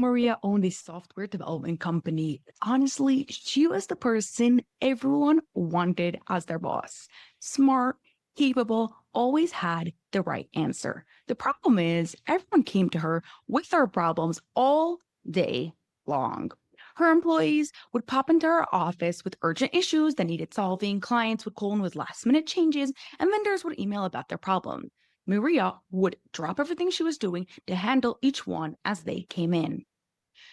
Maria owned a software development company. Honestly, she was the person everyone wanted as their boss. Smart, capable, always had the right answer. The problem is, everyone came to her with their problems all day long. Her employees would pop into her office with urgent issues that needed solving, clients would call in with last minute changes, and vendors would email about their problem. Maria would drop everything she was doing to handle each one as they came in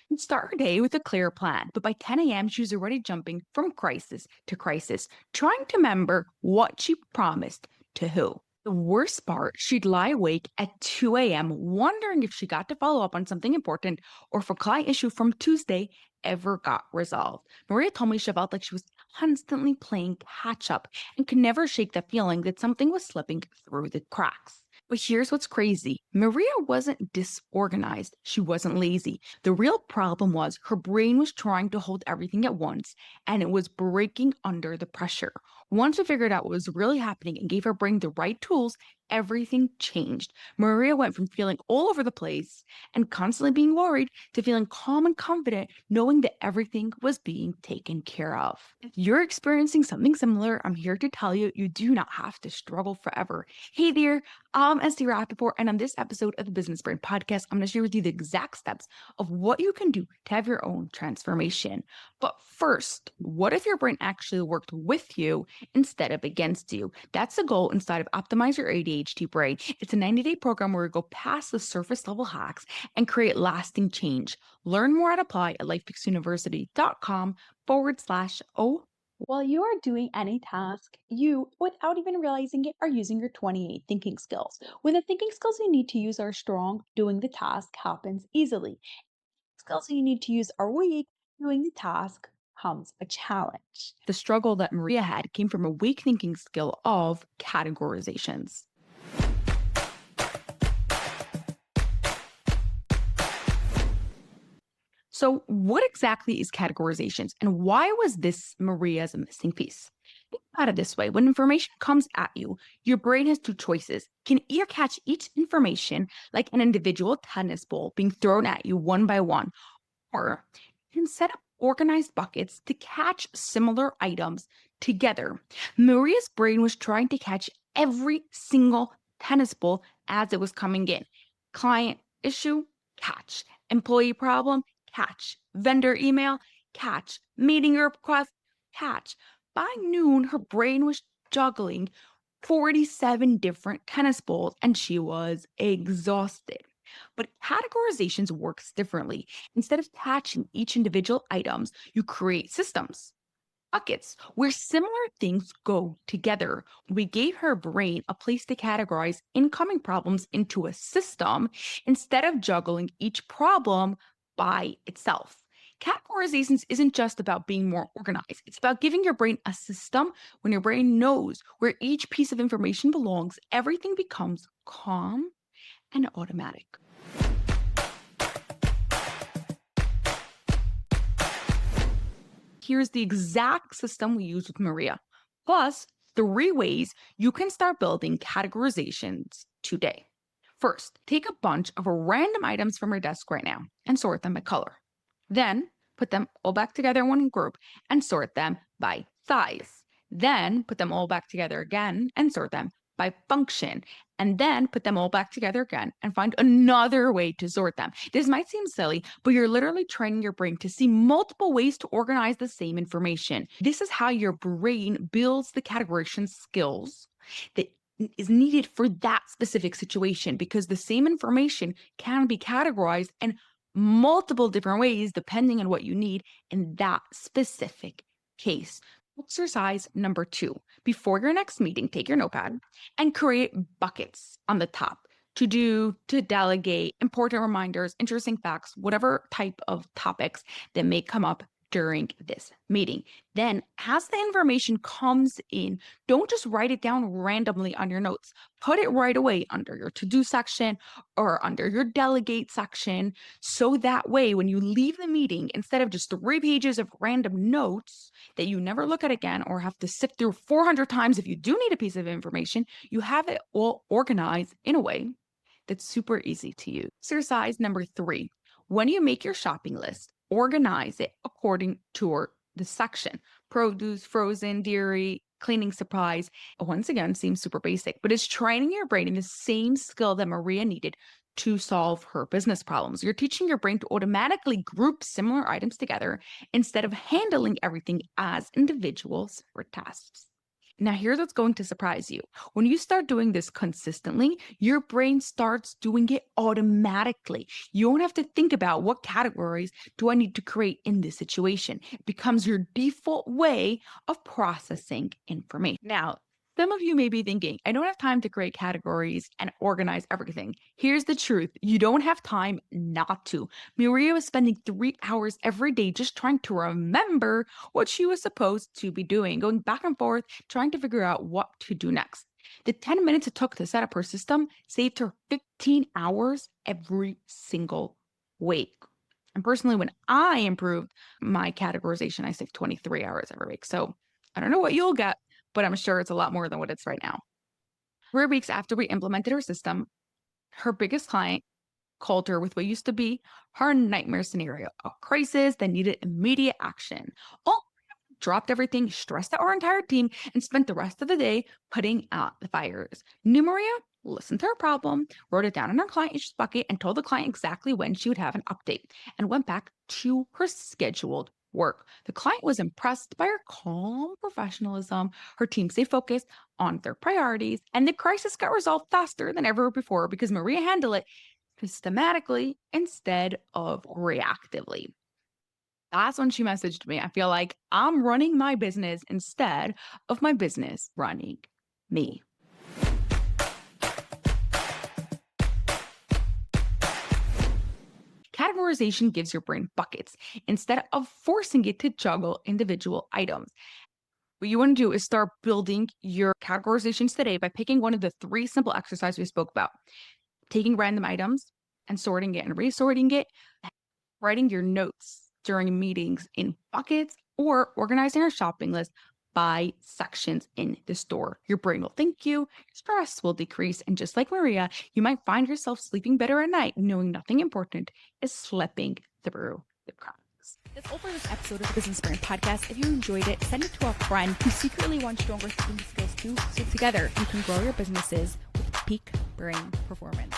and start her day with a clear plan. But by 10 a.m., she was already jumping from crisis to crisis, trying to remember what she promised to who. The worst part, she'd lie awake at 2 a.m., wondering if she got to follow up on something important or if a client issue from Tuesday ever got resolved. Maria told me she felt like she was constantly playing catch up and could never shake the feeling that something was slipping through the cracks. But here's what's crazy. Maria wasn't disorganized. She wasn't lazy. The real problem was her brain was trying to hold everything at once and it was breaking under the pressure. Once we figured out what was really happening and gave her brain the right tools, everything changed. Maria went from feeling all over the place and constantly being worried to feeling calm and confident, knowing that everything was being taken care of. If you're experiencing something similar, I'm here to tell you, you do not have to struggle forever. Hey there, I'm Esty Rappaport, and on this episode of the Business Brain Podcast, I'm going to share with you the exact steps of what you can do to have your own transformation. But first, what if your brain actually worked with you instead of against you? That's the goal inside of Optimize Your ADHD Brain. It's a 90-day program where we go past the surface level hacks and create lasting change. Learn more at apply at lifepeaksuniversity.com/O. While you are doing any task, you, without even realizing it, are using your 28 thinking skills. When the thinking skills you need to use are strong, doing the task happens easily. Skills you need to use are weak, doing the task becomes a challenge. The struggle that Maria had came from a weak thinking skill of categorizations. So, what exactly is categorizations and why was this Maria's missing piece? Think about it this way: when information comes at you, your brain has two choices. You can either catch each information like an individual tennis ball being thrown at you one by one, or you can set up organized buckets to catch similar items together. Maria's brain was trying to catch every single tennis ball as it was coming in. Client issue, catch. Employee problem, catch. Vendor email, catch. Meeting request, catch. By noon, her brain was juggling 47 different tennis balls and she was exhausted. But categorizations works differently. Instead of catching each individual items, you create systems, buckets, where similar things go together. We gave her brain a place to categorize incoming problems into a system instead of juggling each problem by itself. Categorizations isn't just about being more organized. It's about giving your brain a system. When your brain knows where each piece of information belongs, everything becomes calm and automatic. Here's the exact system we use with Maria, plus 3 ways you can start building categorizations today. First, take a bunch of random items from your desk right now and sort them by color. Then, put them all back together in one group and sort them by size. Then, put them all back together again and sort them by function. And then put them all back together again and find another way to sort them. This might seem silly, but you're literally training your brain to see multiple ways to organize the same information. This is how your brain builds the categorization skills that is needed for that specific situation, because the same information can be categorized in multiple different ways depending on what you need in that specific case. Exercise number 2. Before your next meeting, take your notepad and create buckets on the top: to do, to delegate, important reminders, interesting facts, whatever type of topics that may come up during this meeting. Then, as the information comes in, don't just write it down randomly on your notes. Put it right away under your to-do section or under your delegate section. So that way, when you leave the meeting, instead of just 3 pages of random notes that you never look at again or have to sift through 400 times if you do need a piece of information, you have it all organized in a way that's super easy to use. Exercise number 3. When you make your shopping list, organize it according to the section: produce, frozen, dairy, cleaning supplies. Once again, seems super basic, but it's training your brain in the same skill that Maria needed to solve her business problems. You're teaching your brain to automatically group similar items together instead of handling everything as individual separate tasks. Now, here's what's going to surprise you. When you start doing this consistently, your brain starts doing it automatically. You don't have to think about what categories do I need to create in this situation. It becomes your default way of processing information. Now, some of you may be thinking, I don't have time to create categories and organize everything. Here's the truth. You don't have time not to. Maria was spending 3 hours every day just trying to remember what she was supposed to be doing, going back and forth, trying to figure out what to do next. The 10 minutes it took to set up her system saved her 15 hours every single week. And personally, when I improved my categorization, I saved 23 hours every week. So I don't know what you'll get, but I'm sure it's a lot more than what it's right now. 3 weeks after we implemented her system, her biggest client called her with what used to be her nightmare scenario, a crisis that needed immediate action. All dropped everything, stressed out our entire team, and spent the rest of the day putting out the fires. New Maria listened to her problem, wrote it down in her client issues bucket, and told the client exactly when she would have an update, and went back to her scheduled work. The client was impressed by her calm professionalism. Her team stayed focused on their priorities, and the crisis got resolved faster than ever before because Maria handled it systematically instead of reactively. That's when she messaged me. I feel like I'm running my business instead of my business running me. Categorization gives your brain buckets instead of forcing it to juggle individual items. What you want to do is start building your categorizations today by picking one of the 3 simple exercises we spoke about: taking random items and sorting it and resorting it, writing your notes during meetings in buckets, or organizing your shopping list by sections in the store. Your brain will thank you, stress will decrease, and just like Maria, you might find yourself sleeping better at night knowing nothing important is slipping through the cracks. That's all for this episode of the Business Brain Podcast. If you enjoyed it, send it to a friend who secretly wants stronger thinking skills too, so together you can grow your businesses with peak brain performance.